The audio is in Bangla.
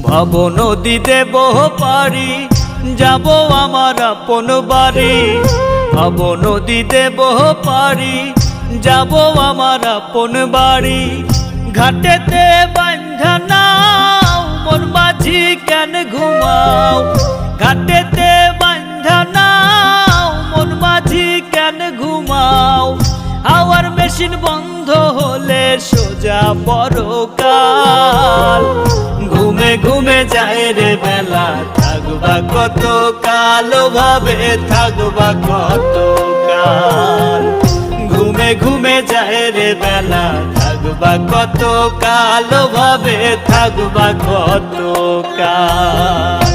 ভব নদী দেব পারি যাব আমার আপন বাড়ি। ভব নদী দেব পারি যাব আমার আপন বাড়ি। ঘাটেতে বাঁধা নাও মন মাঝি কেন ঘুমাও। ঘাটেতে বাঁধা নাও মন মাঝি কেন ঘুমাও। হাওয়ার মেশিন বন্ধ হলে সোজা পরকাল। ঘুমে ঘুমে যায় রে বেলা থাকবা কত কাল ভাবে থাকবা কত কাল। ঘুমে ঘুমে যায় রে বেলা থাকবা কত কাল ভাবে থাকবা কত কাল।